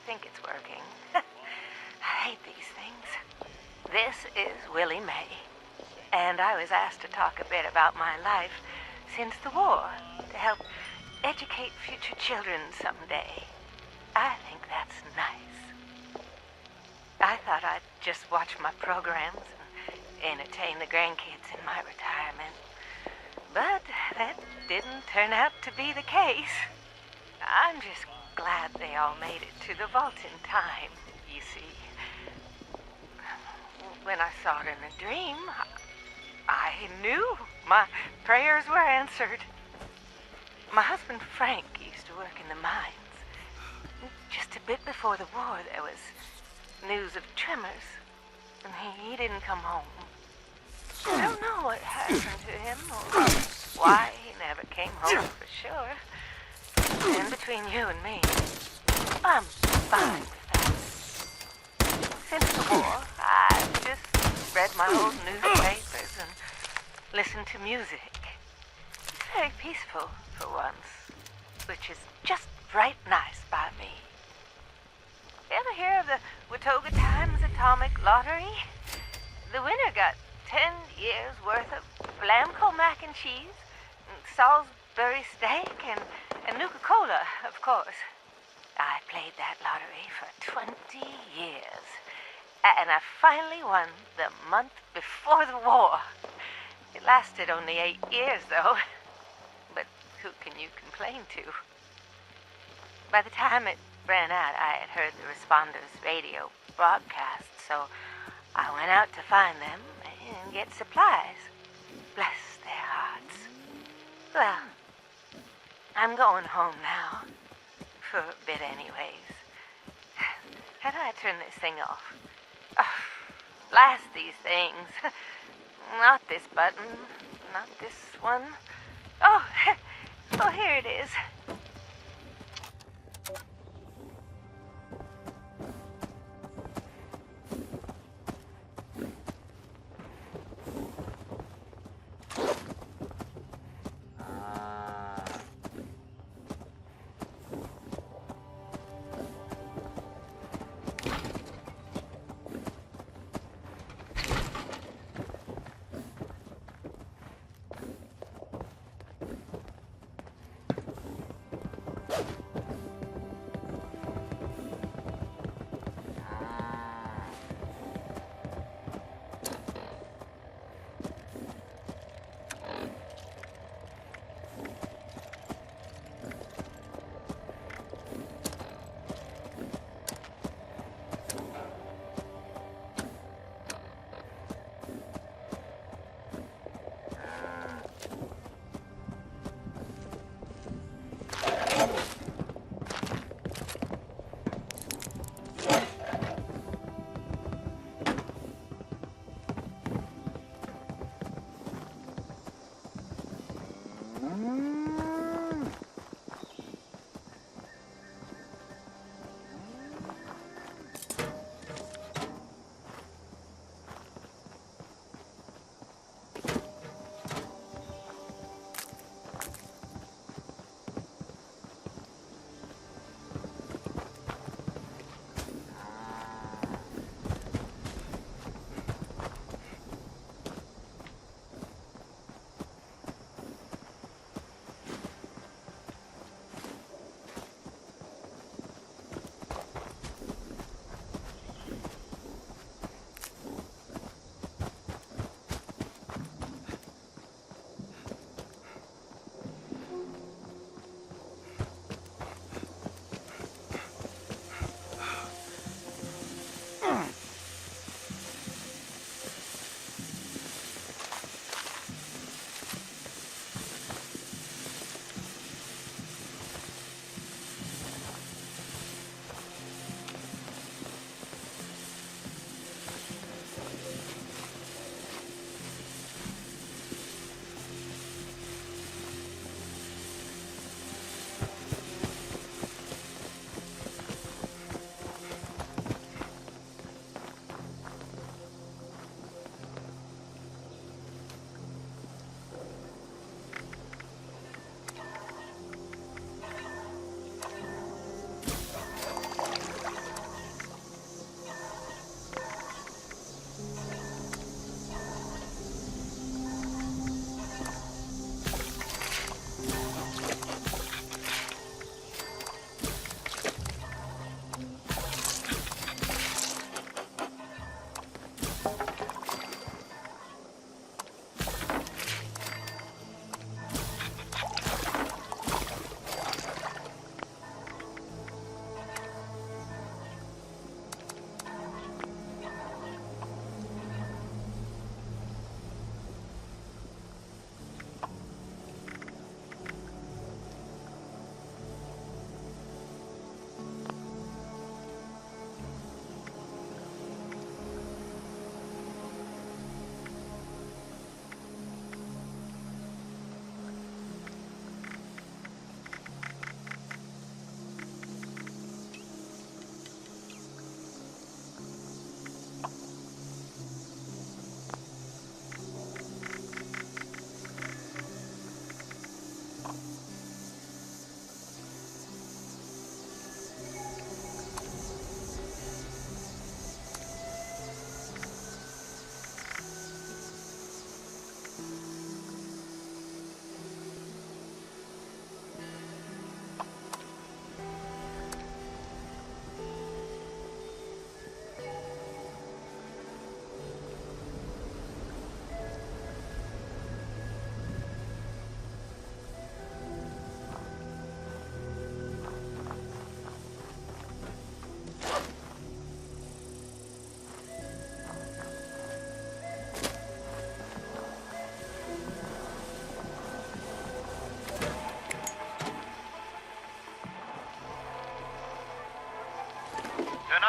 think it's working. I hate these things. This is Willie May, and I was asked to talk a bit about my life since the war to help educate future children someday. I think that's nice. I thought I'd just watch my programs and entertain the grandkids in my retirement. But that didn't turn out to be the case. I'm just glad they all made it to the vault in time, you see. When I saw it in a dream, I knew my prayers were answered. My husband Frank used to work in the mines. Just a bit before the war, there was news of tremors, and he didn't come home. I don't know what happened to him or why he never came home for sure. And between you and me, I'm fine with that. Since the war, I've just read my old newspapers and listened to music. It's very peaceful for once, which is just right nice by me. You ever hear of the Watauga Times Atomic Lottery? The winner got 10 years worth of Flamco mac and cheese, and Salisbury steak, and Nuka-Cola, of course. I played that lottery for 20 years, and I finally won the month before the war. It lasted only 8 years, though, but who can you complain to? By the time it ran out, I had heard the responders' radio broadcast, so I went out to find them and get supplies. Bless their hearts. Well, I'm going home now. For a bit anyways. How do I turn this thing off? Oh, blast these things. Not this button. Not this one. Oh, oh, here it is.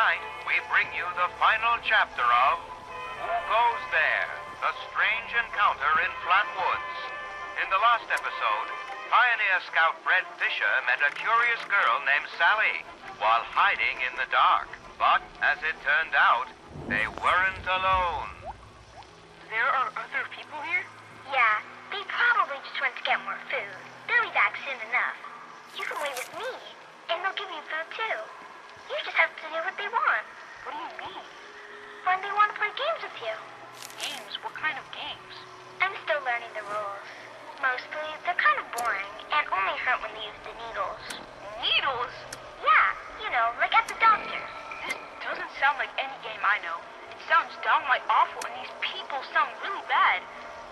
tonight, we bring you the final chapter of Who Goes There? The Strange Encounter in Flatwoods. In the last episode, pioneer scout Fred Fisher met a curious girl named Sally while hiding in the dark. But as it turned out, they weren't alone. There are other people here? Yeah, they probably just went to get more food. They'll be back soon enough. You can wait with me, and they'll give you food too. You just have to do what they want. What do you mean? When they want to play games with you. Games? What kind of games? I'm still learning the rules. Mostly, they're kind of boring, and only hurt when they use the needles. Needles? Yeah, you know, like at the doctor. This doesn't sound like any game I know. It sounds downright awful, and these people sound really bad.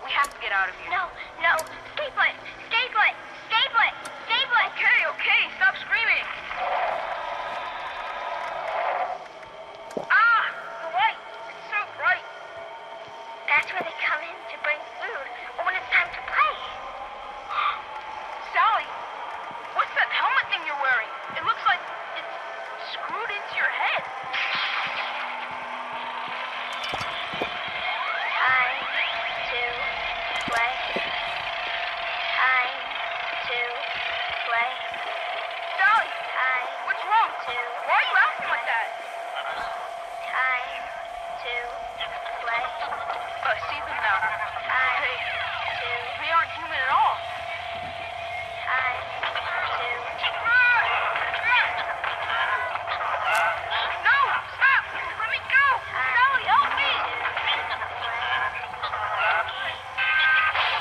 We have to get out of here. No, stay put, stay put, stay put, stay put. Okay, stop screaming. Ah, the light. It's so bright. That's where they come in to bring food, or when it's time to play. Sally, what's that helmet thing you're wearing? It looks like it's screwed into your head. Time to play. Time to play. Sally, Time what's wrong? to Why are you acting like that? time to play. I see them now. Time to They aren't human at all. time to No, stop! Let me go! Sally, help me!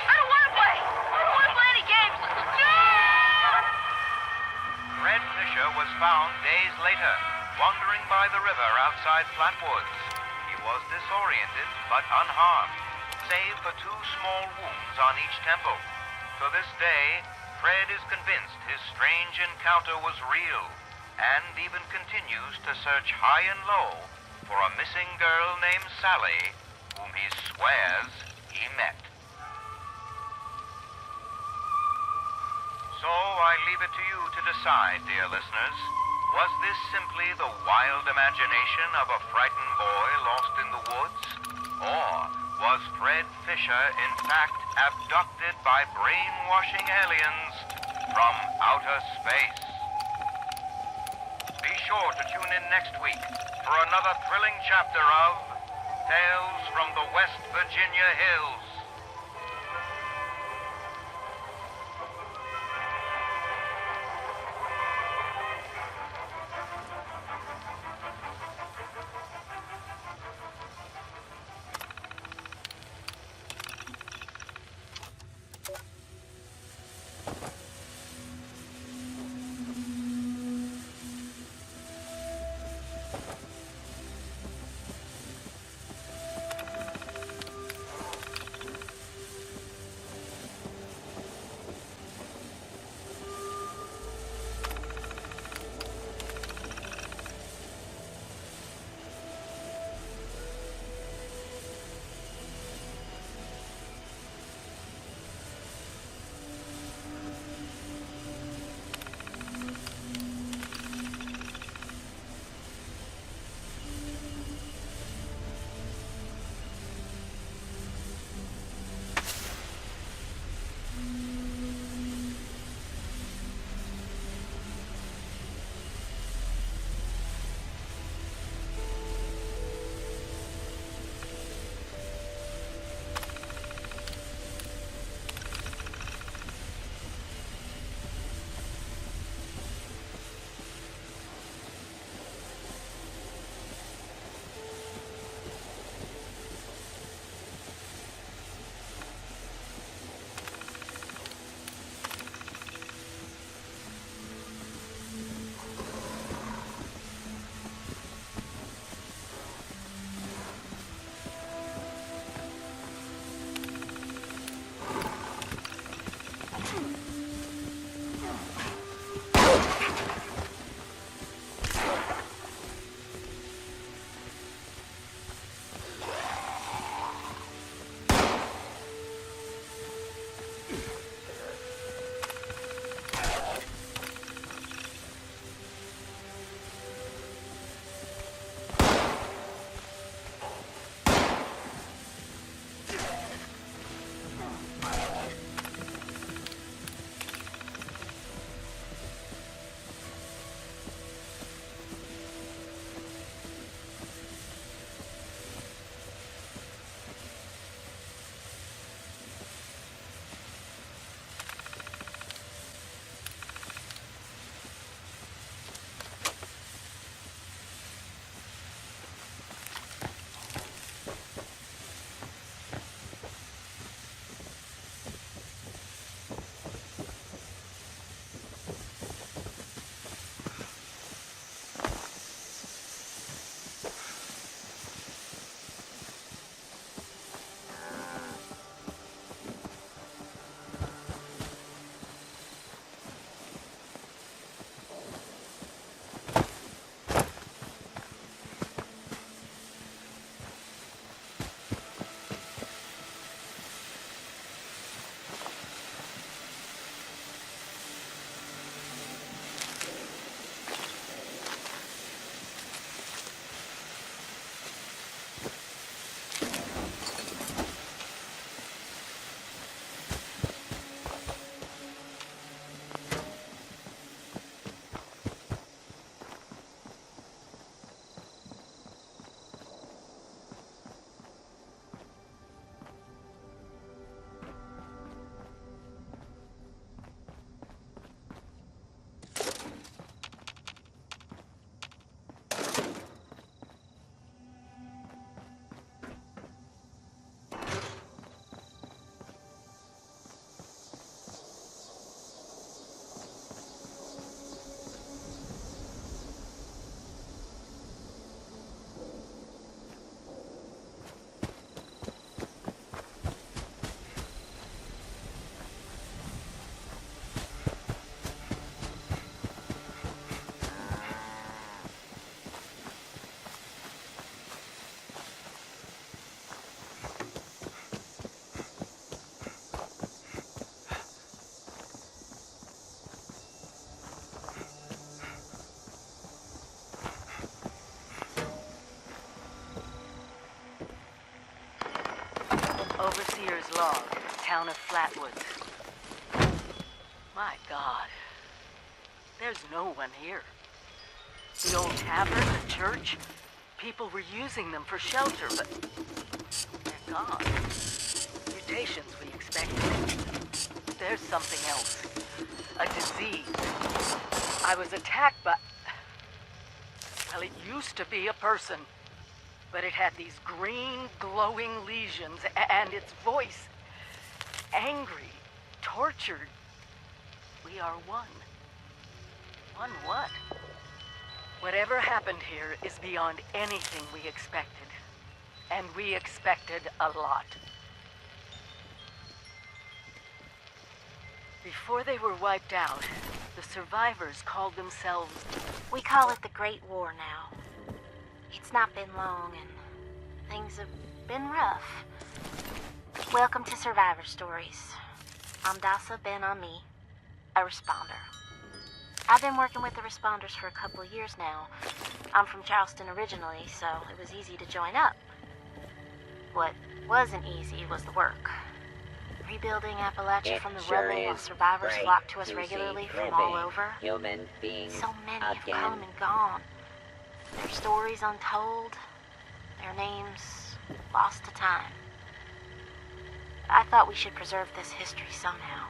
I don't want to play! I don't want to play any games! No! Fred Fisher was found days later, wandering by the river outside Flatwoods. He was disoriented but unharmed, save for 2 small wounds on each temple. To this day, Fred is convinced his strange encounter was real, and even continues to search high and low for a missing girl named Sally, whom he swears he met. So I leave it to you to decide, dear listeners. Was this simply the wild imagination of a frightened boy lost in the woods? Or was Fred Fisher in fact abducted by brainwashing aliens from outer space? Be sure to tune in next week for another thrilling chapter of Tales from the West Virginia Hills. log, town of Flatwoods. My God. There's no one here. The old tavern, the church, people were using them for shelter, but they're gone. Mutations we expected. There's something else. A disease. I was attacked by... Well, it used to be a person. But it had these green, glowing lesions, and its voice... angry, tortured. We are one. One what? Whatever happened here is beyond anything we expected. And we expected a lot. Before they were wiped out, the survivors called themselves... We call it the Great War now. It's not been long, and things have been rough. Welcome to Survivor Stories. I'm Dasa Ben-Ami, a responder. I've been working with the responders for a couple of years now. I'm from Charleston originally, so it was easy to join up. What wasn't easy was the work. Rebuilding Appalachia from the rubble while survivors flock to us regularly from all over. Human beings So many have again. come and gone. Their stories untold, their names lost to time. I thought we should preserve this history somehow.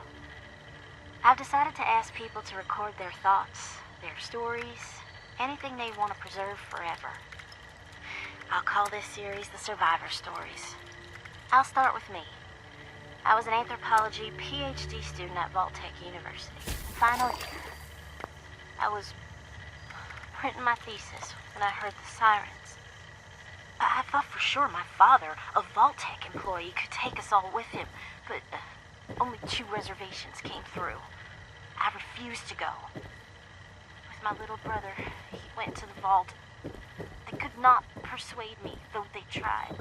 I've decided to ask people to record their thoughts, their stories, anything they want to preserve forever. I'll call this series The Survivor Stories. I'll start with me. I was an anthropology PhD student at Vault-Tec University, final year. I was printing my thesis when I heard the sirens. I thought for sure my father, a Vault-Tec employee, could take us all with him, but only 2 reservations came through. I refused to go. With my little brother, he went to the vault. They could not persuade me, though they tried.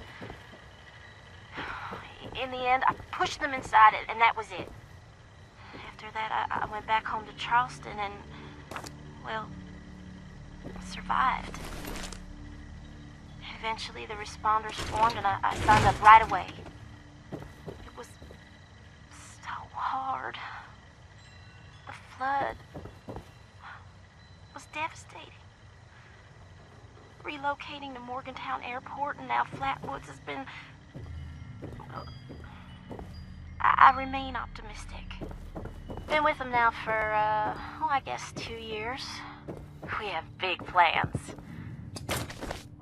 In the end, I pushed them inside it, and that was it. After that, I went back home to Charleston and, well, survived. Eventually, the responders formed, and I signed up right away. It was so hard. The flood was devastating. Relocating to Morgantown Airport and now Flatwoods has been... I remain optimistic. Been with them now for, I guess 2 years. We have big plans.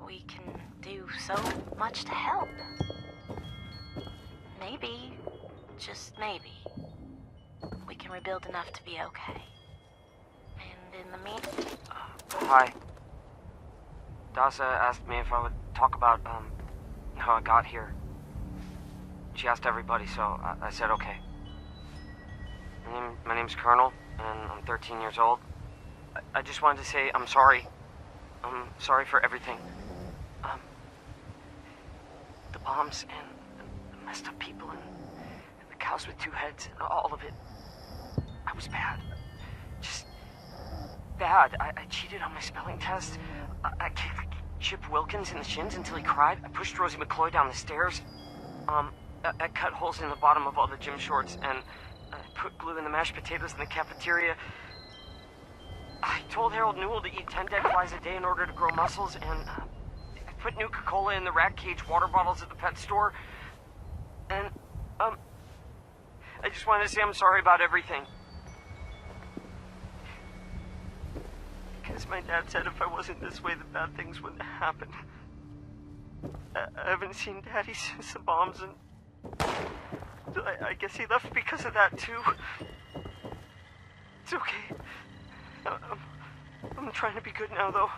We can do so much to help. Maybe, just maybe, we can rebuild enough to be okay. And in the meantime... Hi. Dasa asked me if I would talk about, how I got here. She asked everybody, so I said okay. My name's Colonel, and I'm 13 years old. I just wanted to say I'm sorry. I'm sorry for everything. The bombs and the messed up people and the cows with 2 heads and all of it. I was bad. Just bad. I cheated on my spelling test. I kicked Chip Wilkins in the shins until he cried. I pushed Rosie McCloy down the stairs. I cut holes in the bottom of all the gym shorts, and I put glue in the mashed potatoes in the cafeteria. I told Harold Newell to eat 10 dead flies a day in order to grow muscles, and I put Nuka-Cola in the rat cage water bottles at the pet store. And, I just wanted to say I'm sorry about everything. Because my dad said if I wasn't this way, the bad things wouldn't happen. I haven't seen Daddy since the bombs, and I guess he left because of that, too. It's okay. I'm trying to be good now, though.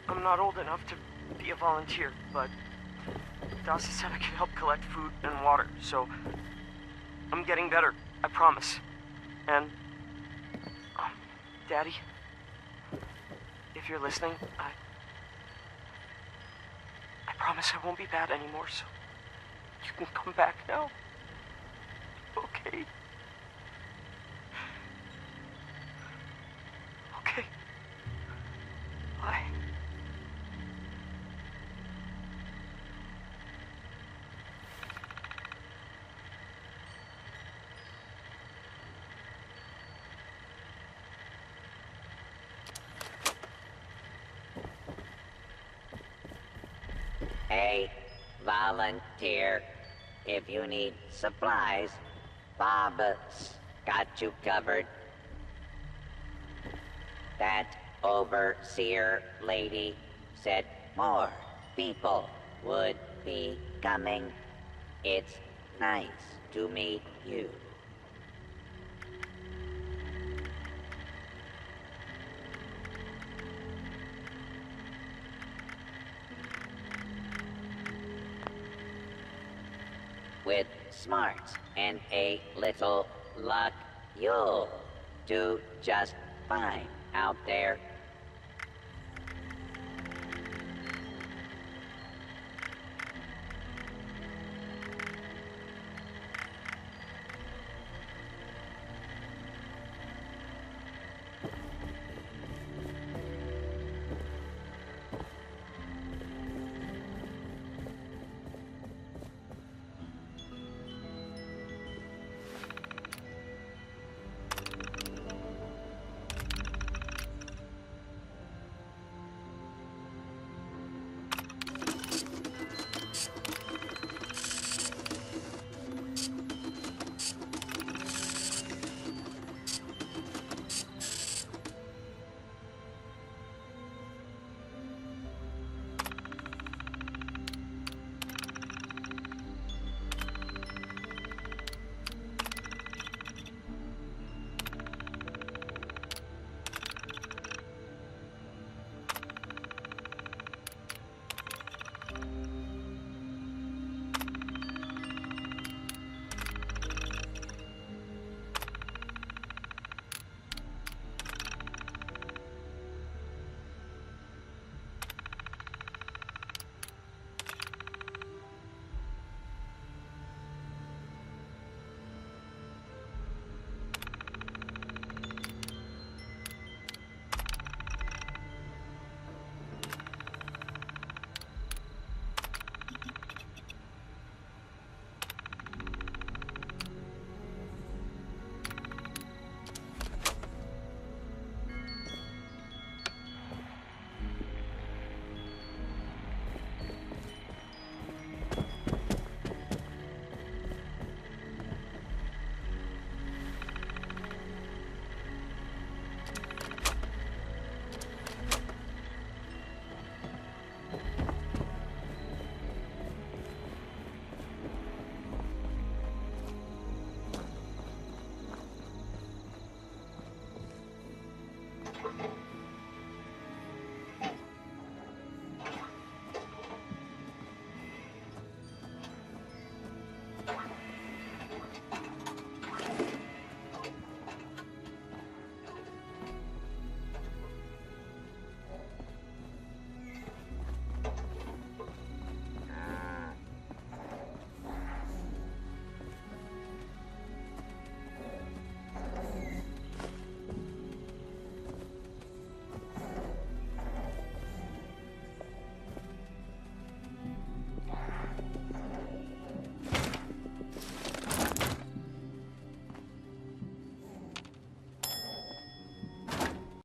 I'm not old enough to be a volunteer, but Dasa said I could help collect food and water, so I'm getting better, I promise. And, Daddy, if you're listening, I promise I won't be bad anymore, so you can come back now. Okay? Okay. Bye. volunteer. If you need supplies, Bob's got you covered. That overseer lady said more people would be coming. It's nice to meet you. With smarts and a little luck, you'll do just fine out there.